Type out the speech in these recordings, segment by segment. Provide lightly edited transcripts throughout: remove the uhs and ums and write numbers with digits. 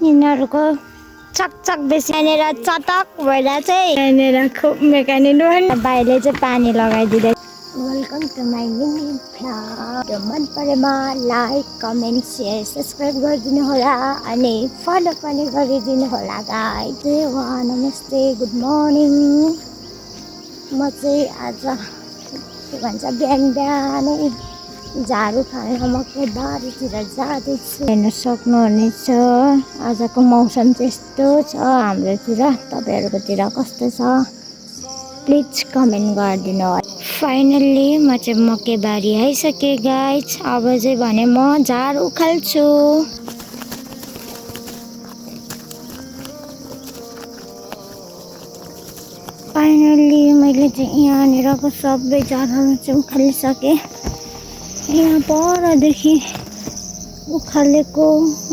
यिनीहरूको चकचक बेसी यहाँनिर चटक भएर चाहिँ यहाँनिर खुब मेकानिक भाइले चाहिँ पानी लगाइदिँदै। Welcome to my mini vlog. मन परेमा लाइक कमेन्ट सेयर सब्सक्राइब गरिदिनु होला अनि फलो पनि गरिदिनु होला गाइस। नमस्ते गुड मर्निङ। म चाहिँ आज के भन्छ बिहान बिहानै झाडु फाल्न मकै बारीतिर जाँदैछु। हेर्न सक्नुहुनेछ आजको मौसम चाहिँ यस्तो छ हाम्रोतिर। तपाईँहरूकोतिर कस्तो छ प्लिज कमेन्ट गरिदिनु होला। फाइनल्ली म चाहिँ मकै बारी आइसकेँ गाइस। अब चाहिँ भने म झाडु उखाल्छु। फाइनल्ली मैले चाहिँ यहाँनिरको सबै झाडुहरू चाहिँ उखालिसकेँ। यहाँ परदेखि उखालेको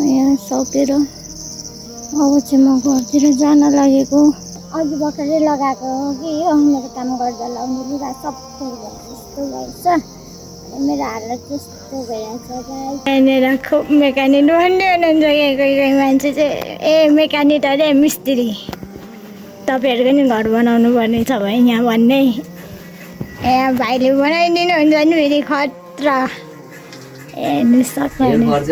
यहाँ सकेर अब चाहिँ म घरतिर जान लागेको। अघि भर्खरै लगाएको हो कि यो मेरो काम गर्दा लाउने लुगा सबै यस्तो भएछ। मेरो हालत त्यस्तो भइरहेछ गाइस। यहाँनिर खुब मेकानिक भन्ने हुनुहुन्छ कि कोही मान्छे चाहिँ ए मेकानिक अरे मिस्त्री तपाईँहरूको नि घर बनाउनु पर्ने छ भने यहाँ भन्ने यहाँ भाइले बनाइदिनुहुन्छ नि फेरि खतरा। हेर्नु सक्नुहुन्छ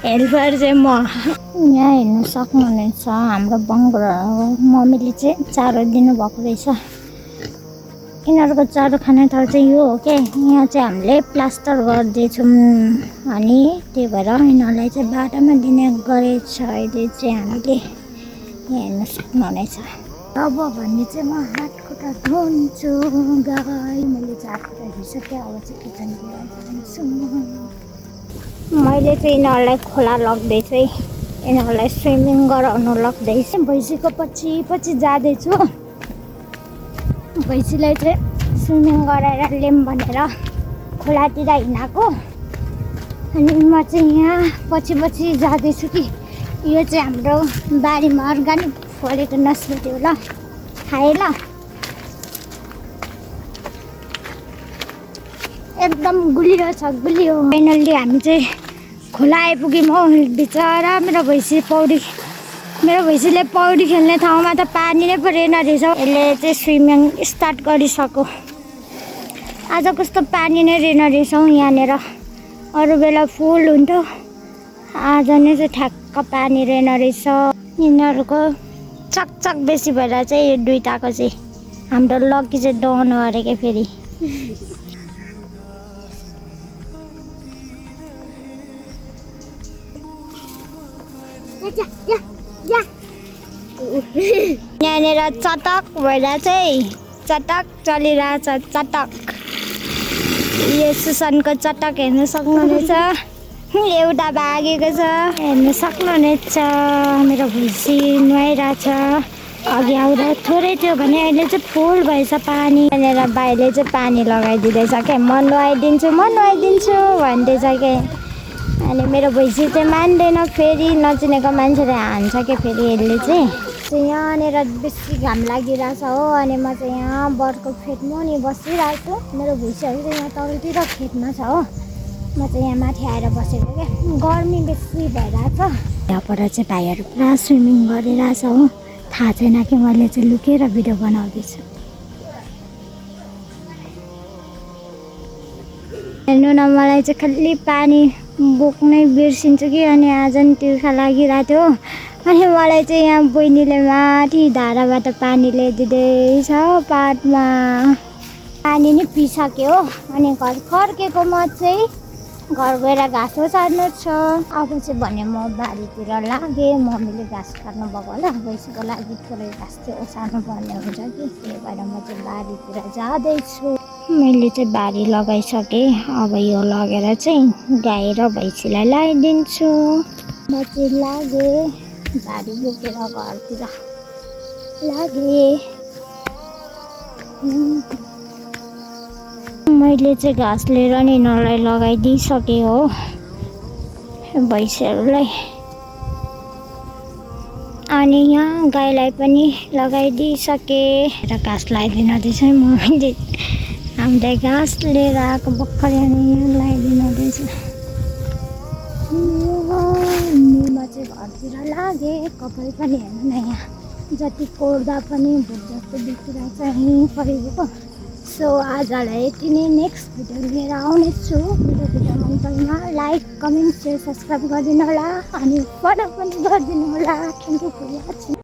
हेल्पर चाहिँ म। यहाँ हेर्नु सक्नुहुनेछ हाम्रो बङ्गलो मम्मीले चाहिँ चारो दिनुभएको रहेछ। यिनीहरूको चारो खाने ठाउँ चाहिँ यो हो क्या। यहाँ चाहिँ हामीले प्लास्टर गर्दैछौँ अनि त्यही भएर यिनीहरूलाई चाहिँ बाटोमा दिने गरेछ अहिले चाहिँ हामीले। यहाँ हेर्नु सक्नुहुनेछ। अब भने चाहिँ म हात खुट्टा धुन्छु गाई। मैले चाहिँ हात खुट्टा धुइसकेँ। अब चाहिँ किचनतिर जान्छु। मैले चाहिँ यिनीहरूलाई खोला लग्दैछु है। यिनीहरूलाई स्विमिङ गराउनु लग्दैछु। भैँसीको पछि पछि जाँदैछु। भैँसीलाई चाहिँ स्विमिङ गराएर ल्याऊँ भनेर खोलातिर हिँडाएको। अनि म चाहिँ यहाँ पछि पछि जाँदैछु कि यो चाहिँ हाम्रो बारीमा अर्ग्यानिक फलेको नस्पति हो ल, खाए ल। एकदम गुलियो छ गुलियो। फाइनल्ली हामी चाहिँ खोला आइपुग्यौँ हो। बिचरा मेरो भैँसीले पौडी खेल्ने ठाउँमा त पानी नै परेन रहेछ। यसले चाहिँ स्विमिङ स्टार्ट गरिसक्यो। आज कस्तो पानी नै रहेन रहेछ यहाँनिर। अरू बेला फुल हुन्थ्यो, आज नै चाहिँ ठ्याक्क पानी रहेन रहेछ। यिनीहरूको चकचक बेसी भएर चाहिँ यो दुईटाको चाहिँ हाम्रो लक्की चाहिँ दौड्नु अरे क्या फेरि। यहाँनिर चटक भएर चाहिँ चटक चलिरहेछ चटक। यो सुसनको चटक हेर्नु सक्नुहुनेछ। एउटा भागेको छ हेर्नु सक्नुहुनेछ। मेरो भैँसी नुहाइरहेछ। अघि आउँदा थोरै थियो भने अहिले चाहिँ फुल भएछ पानी। यहाँनिर भाइले चाहिँ पानी लगाइदिँदैछ क्या। म नुहाइदिन्छु भन्दैछ क्या। अनि मेरो भैँसी चाहिँ मान्दैन फेरि। नचिनेको मान्छेले हान्छ क्या फेरि यसले चाहिँ। यहाँनिर बेसी घाम लागिरहेछ हो। अनि म चाहिँ यहाँ बरको फेदमा नि बसिरहेको छु। मेरो भैँसीहरू चाहिँ यहाँ तलतिर खेतमा छ हो। म चाहिँ यहाँ माथि आएर बसेको क्या। गर्मी बेसी भइरहेछ। यहाँबाट चाहिँ भाइहरू पुरा स्विमिङ गरिरहेछ हो। थाहा छैन कि मैले चाहिँ लुकेर भिडियो बनाउँदैछु। हेर्नु न मलाई चाहिँ खालि पानी बोक्नै बिर्सिन्छु कि। अनि आज नि तिर्खा लागिरहेको थियो। अनि मलाई चाहिँ यहाँ बहिनीले माथि धाराबाट पानी ल्याइदिँदैछ पाटमा। पानी नै पिइसक्यो हो। अनि घर फर्केको म चाहिँ घर गएर घाँस सार्नु छ। अब चाहिँ भने म बारीतिर लागेँ। मम्मीले घाँस काट्नु भएको होला। भैँसीको लागि थोरै घाँस चाहिँ ओसार्नु पर्ने हुन्छ कि त्यही भएर म चाहिँ बारीतिर जाँदैछु। मैले चाहिँ बारी लगाइसकेँ। अब यो लगेर चाहिँ गाई र भैँसीलाई लगाइदिन्छु। म चाहिँ लागेँ बारी बोकेर घरतिर लागेँ। मैले चाहिँ घाँस लिएर नि यिनीहरूलाई लगाइदिइसकेँ हो भैँसीहरूलाई। अनि यहाँ गाईलाई पनि लगाइदिइसकेँ र घाँस लगाइदिन दिँदैछ मम्मीले। हामीले घाँस लिएर आएको भर्खरै अनि लगाइदिनु हुँदैछ। घरतिर लागेँ। कपाल पनि हेर्नु न यहाँ जति कोर्दा पनि भुट जस्तो देखिरहेको छ यहीँ परेको। सो आजलाई यति नै। नेक्स्ट भिडियो लिएर आउनेछु। मेरो भिडियो मन परेमा लाइक कमेन्ट सेयर सब्सक्राइब गरिदिनु होला अनि फलो पनि गरिदिनु होला। Thank you for watching.